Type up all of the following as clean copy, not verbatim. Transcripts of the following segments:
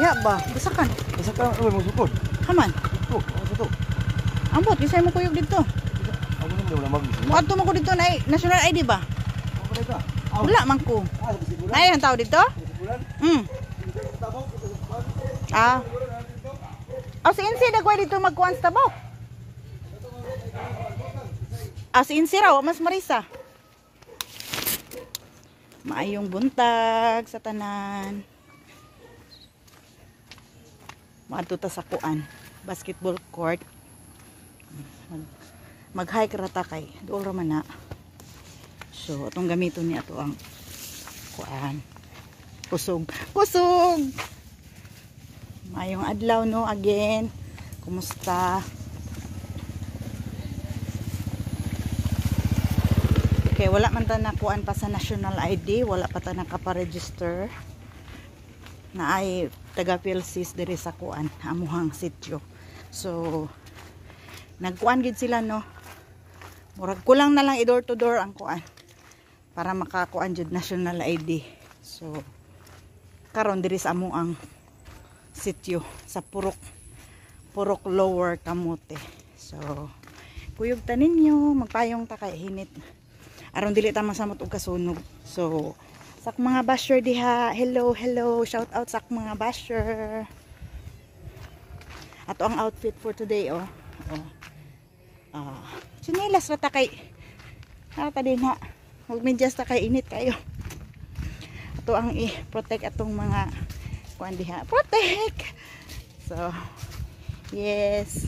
Diha ba? Basakan. Basakan mo sukod. Haman. Oh, ano to? Ambot, isay mo kuyog dito. Ako nang wala magis. Muadto mo ko dito na national ID ba? Ako ka. Wala man ko. Ay, ang tao dito? Ah. Oh, si Insi dagway dito magkuan sa tabok. Ah, si Insi raw, mas marisa. Maayong buntag sa tanan. Maadto ta sa kuan, basketball court. Mag-hike rata kay dool ra man na. So, atong gamiton ni ato ang kuan. Kusog. Kusog. Mayong adlaw no again. Kumusta? Okay, wala man ta nakuan pa sa national ID, wala pa ta nakapa-register. Na ay taga PLCs diri sa kuan, amuhang sityo. So, nagkuan gid sila no. Murag kulang na lang i-door to door ang kuan para makakuan jud national ID. So, karon diri sa amo ang sityo sa Purok Lower Camote. So, kuyog ta ninyo, magpayong ta kay hinit. Aron dili ta masamot og kasunog. So, sak mga basher diha, hello, hello, shout out sak mga basher. Ato ang outfit for today, oh. Chinelas rata kay ata din ha. Magmedyas ta kay init kayo. Ato ang i-protect atong mga kuan diha. Protect. So, yes.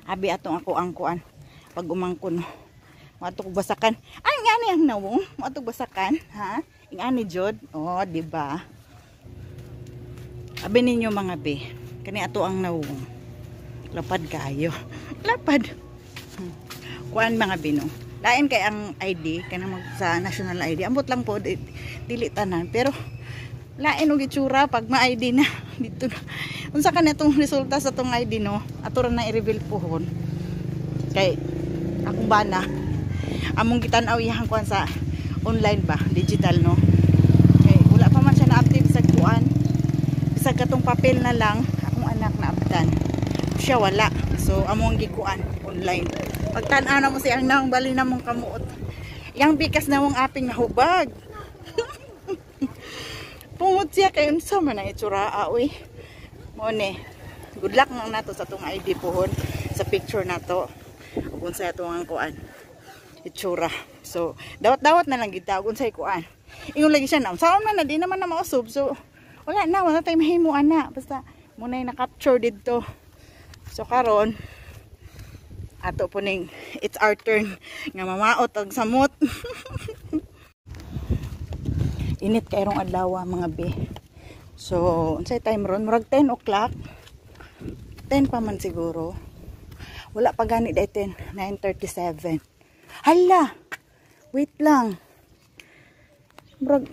Abi atong ako ang kuan pag umangkon. Matok basakan. Ay ngani ang nawong, matok basakan, ha? Ingani jud. Oh, di ba? Abi ninyo mga be. Kani ato ang nawong. Lapad kayo. Lapad. Kuan mga bino. Lain kay ang ID kanang mag sa national ID. Ambot lang po dili tanan pero lain og itsura pag ma-ID na dito na. Unsa ka natong resulta sa tong ID no? Ato ra na i-reveal pohon. Kay akong bana among gitan-aw iyang kuan sa online ba, digital no. Kay wala pa man siya na-update sa kuan. Bisag katong papel na lang akong anak na updan. Siya wala. So among gikuan online. Pagtan-aw na mo siyang nang bali na mong kamuot. Yang bikas na mong aping nahubag. Pungot siya kay unsa man ang itsura aoy. Mo ni. Good luck nang nato sa tong ID pohon sa picture nato. Ug unsay atong kuan itsura. So dawat-dawat na lang kita ug unsay kuan. Ingon lagi siya na. Saan man na di naman na mausob. So wala tay mahimo ana. Basta munay na-capture dito. So karon ato po ning it's our turn nga mamaot og samot. Init kay rong adlaw mga be. So unsay time ron murag 10 o'clock. 10 pa man siguro. Wala pa gani day 10, 9:37. Hala. Wait lang. Murag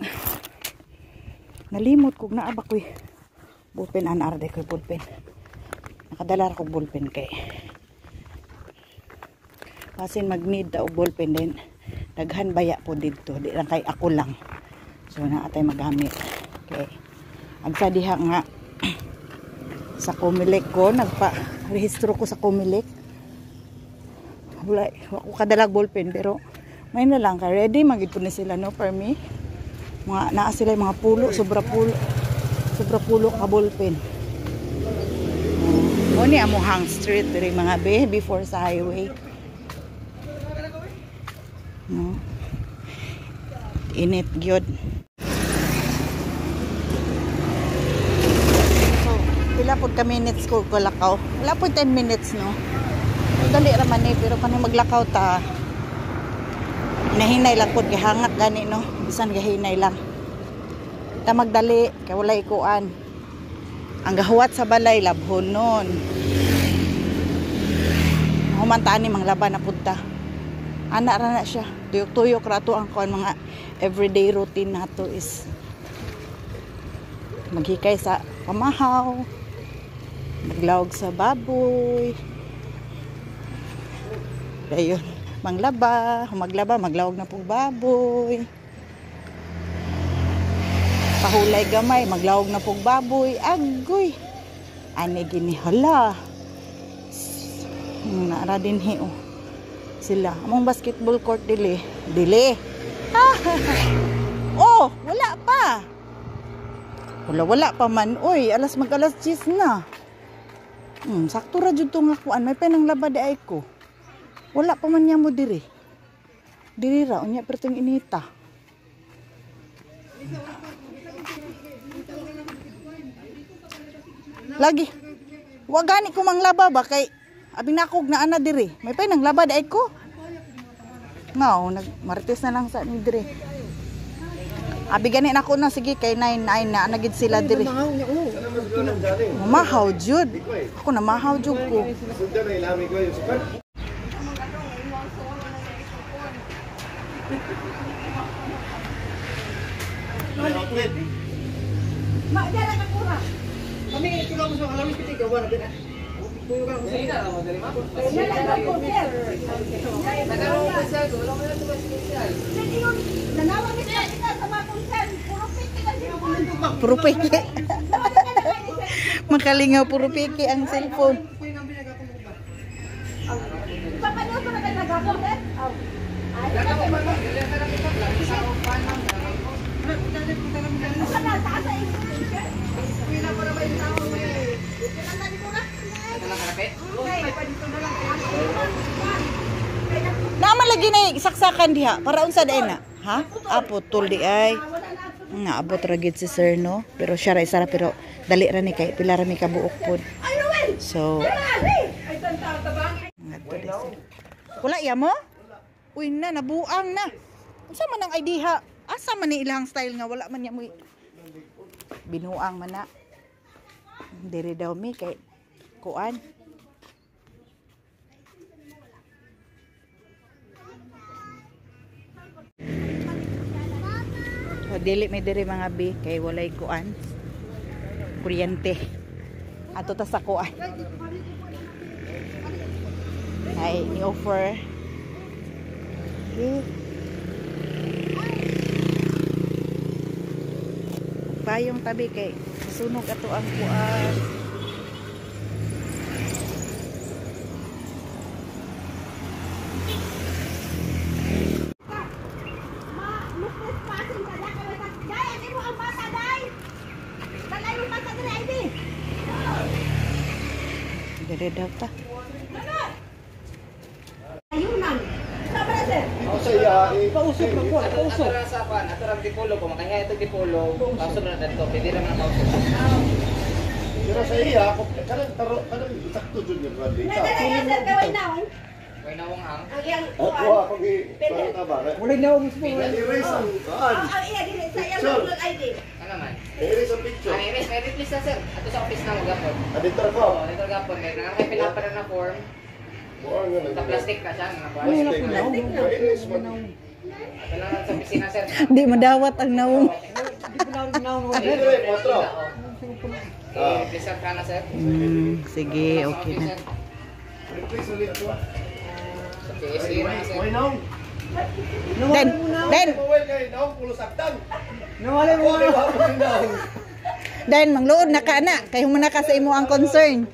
nalimot kog naa ba koy bullpen anar day koy bullpen. Nakadala ra kog bullpen kay kasin mag-need ta og ballpen din. Daghan baya po dito. Di lang kay ako lang. So na atay magamit. Okay. Agsa diha nga sa Comelec ko nagpa-rehistro ko sa Comelec. Wala ako kadalag ballpen pero may na lang ka ready magid po ni sila no for me. Mga naa sila mga pulo, sobra pulo ka ballpen. Oni amo hang street diri mga be before sa highway. No. Init gyud. So, pila pud ka minutes ko lakaw. Wala pud 10 minutes no. Dali ra man pero kanang maglakaw ta. Nahinay lang pud gihangak gani no. Bisan gahinay lang. Ta magdali kay wala ikuan. Ang gahuwat sa balay labhon nun. Humantaan ni mga laban na punta. Anak ra na siya. Tuyok-tuyok ra to ang kuan mga everyday routine nato is maghikay sa pamahaw, maglawag sa baboy. Dayon, maglaba, maglawag na pug baboy. pahulay gamay, maglawog na pong baboy, agoy. Ani gini hala. Naara din oh. Sila, among basketball court dili. Oh, wala pa. Wala pa man. Oy, alas 10 na. Sakto ra jud to nga kuan, may penang laba di ay ko. Wala pa man niya mo diri. Diri ra unya perting inita. Lagi. Wa gani ko mang laba ba kay abing nakog na ana diri. May penang laba di ay ko. Ngaw, nagmarites na lang sa ni diri. Abi gani nako na sige kay 99 na anagid sila diri. Mamahaw jud. Ako na mahaw jud ko. Ma dala ka pura. Kami ito lang sa alamis pitik gawa na bina. Tuyo ka mo sa ina mo dali ma. Nala ko sir. Nagaro ko sa ko, wala mo na tuwa special. Nanawa mi sa sama kunsan, puro piki kasi ko. Puro piki. Makalingaw puro piki ang cellphone. Paano ko na nagagawa sir? Naman lagi na saksakan diha para unsa day na ha apo tol di ay nga abot ra gid si sir no pero siya ra isa ra pero dali ra ni kay pila ra mi ka buok pod so wala ya mo uy na nabuang na unsa man ang idea asa man ni ilang style nga wala man niya mo binuang man na diri daw mi kay kuan so dili may diri mga bi kay walay kuan kuryente ato ta sa kuan ay ni offer payong tabi kay sunog ato ang kuan Dere daw ta. Ayunan. Sama na sir. Ako sa iya, Pausok na po, pausok. Ato sa pan, ato rang dipulo ko, makanya ito dipulo. Pausok na dito, pwede naman ang pausok. pero sa iya, kanang sakto jud yung rad dito. Sir, kaway na. May nawang ang. Ang iyang Ako ako gi parita ba? Walay na ang gusto. Erase ang kuan. ang iya dili sa iyang national ID. Ano man? Erase ang picture. Ay, may replace na sir. Ato sa office na magapon. Adito ko. Oo, dito gapon. May may pinapara na form. Buang nga Sa plastic na siya. Erase man. Ato lang sa opisina sir. Di madawat ang naong. Dire, patro. Replace ka na sir. Sige, okay na. Replace ulit to. Sa PSD na sir. Why now? Den. Mobile kay naong pulo saktan. Nawala Ako di ba ako pindaw. Den, mangluod na ka na. Kay humana ka sa imo ang concern.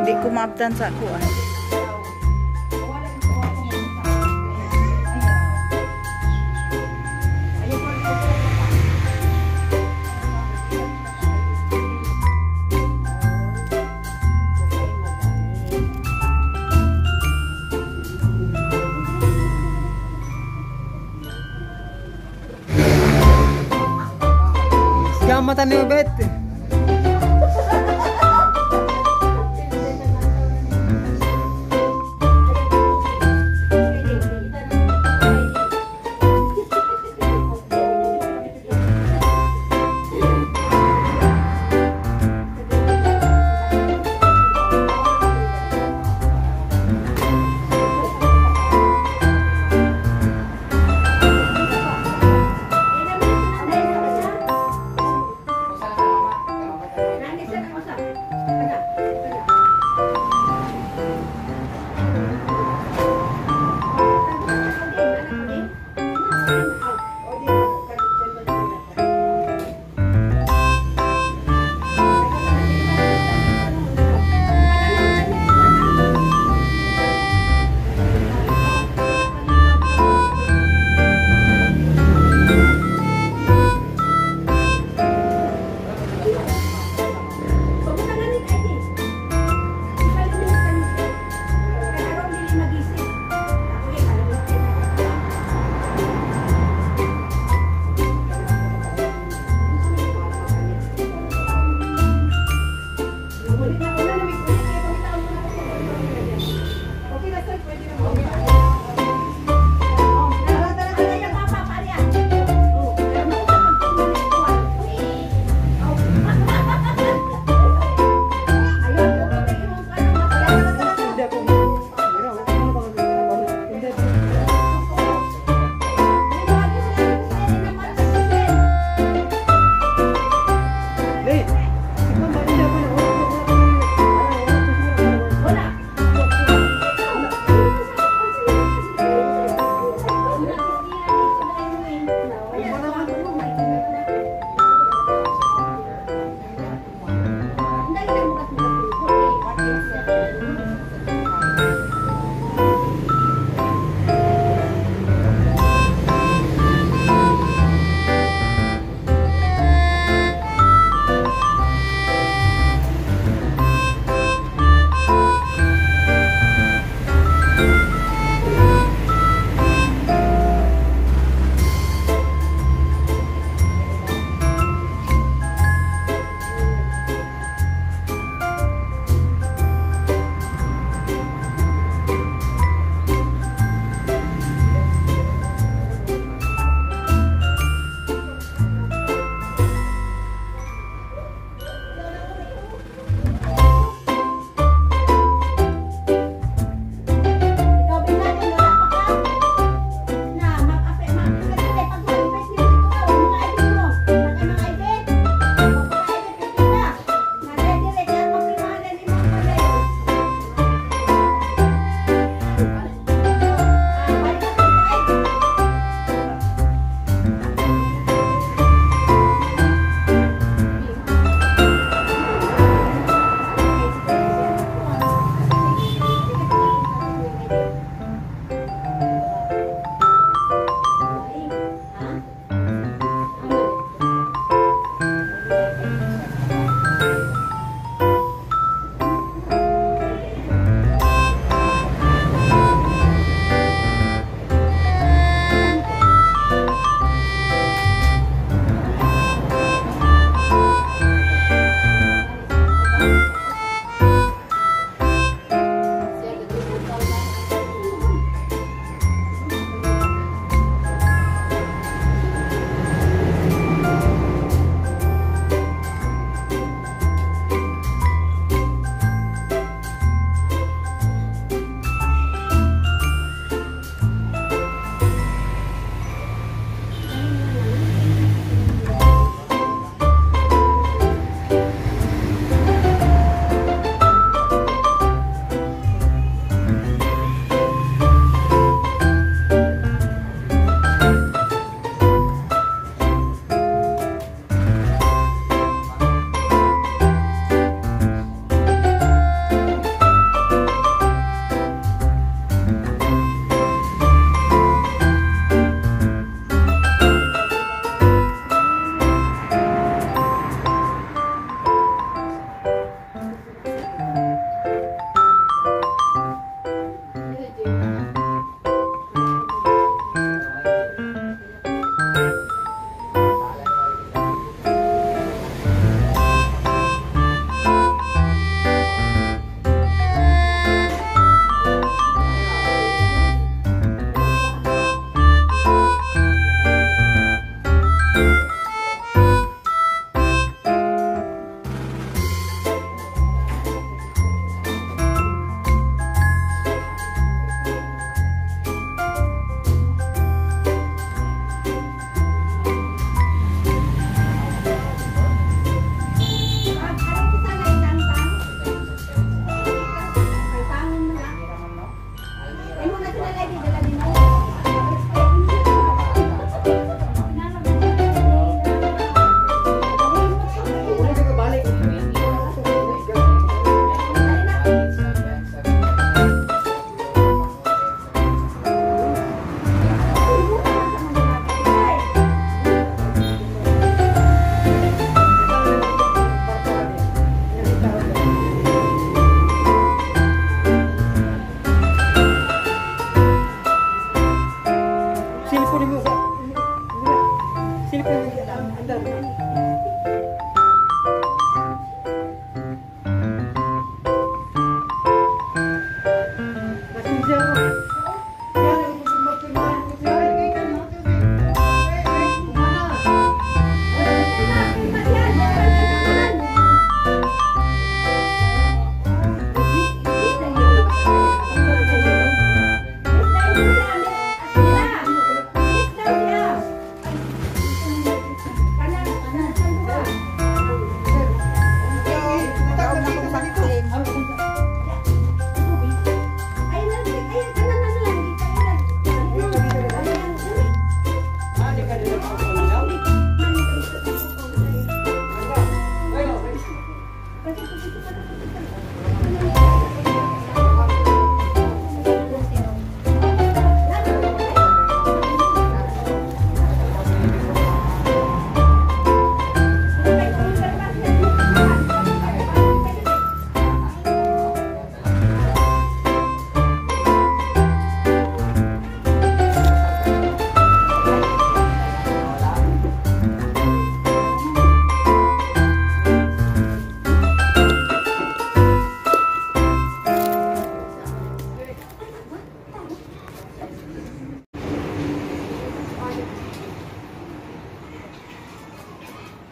Di ko maabtan sa kuan. Gamatan ni Bet.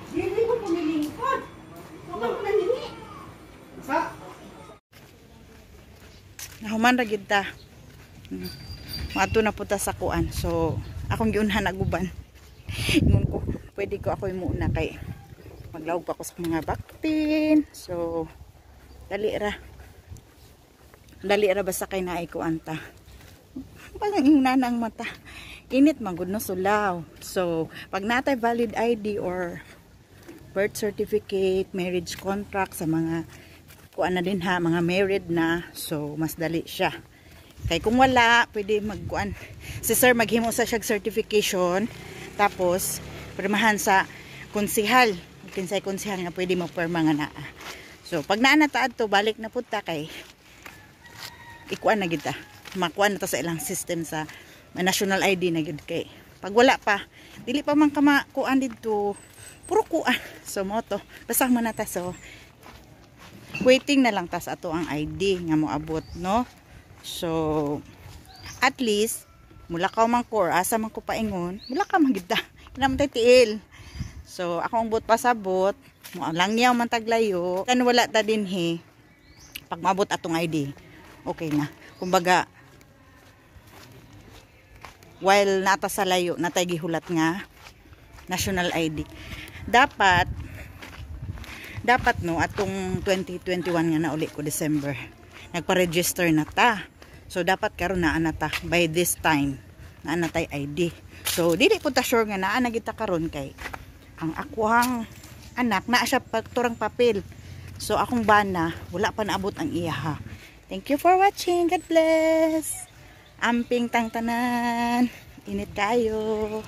Hindi ko pumilingkod. Huwag ako naningi. Nahuman ra gid ta. Mato na puta sa kuan. So, akong giunhan naguban. Ingon ko, pwede ko ako muna kay maglawag pa ko sa mga backpin. So, dali ra. Dali ra basta kay naay kuan ta. Parang yung nanang mata. Init man gud no sulaw. So, pag natay valid ID or birth certificate, marriage contract sa mga kuan na din ha, mga married na, so mas dali siya. Kay kung wala, pwede magkuan. Si sir maghimo sa siyang certification, tapos pirmahan sa konsihal. Kinsay konsihal nga pwede magpirma nga naa. So pag naa na taad to, balik na pud ta kay ikuan na gid ta. Makuan na to sa ilang system sa national ID na gid kay. Pag wala pa, dili pa man ka makuan dito. Puro kuan. So mo to. Basta mo na ta, so waiting na lang tas ato ang ID nga mo abot, no? So at least mula ka man core asa man ko paingon, mula ka man gid ta. Kinam tay tiil. So akong bot pasabot, mo lang niya man taglayo. Kan wala ta dinhi. Pag maabot atong ID, okay na. Kumbaga while nata sa layo, natay gihulat nga national ID. Dapat no atong 2021 nga na uli ko December nagpa-register na ta, so dapat karon naa na ta by this time naa na tay ID. So dili po ta sure nga naa na kita karon kay ang akwang anak naa siya pagturang papel, so akong bana wala pa naabot ang iya ha. Thank you for watching. God bless. Amping tang tanan, init kayo.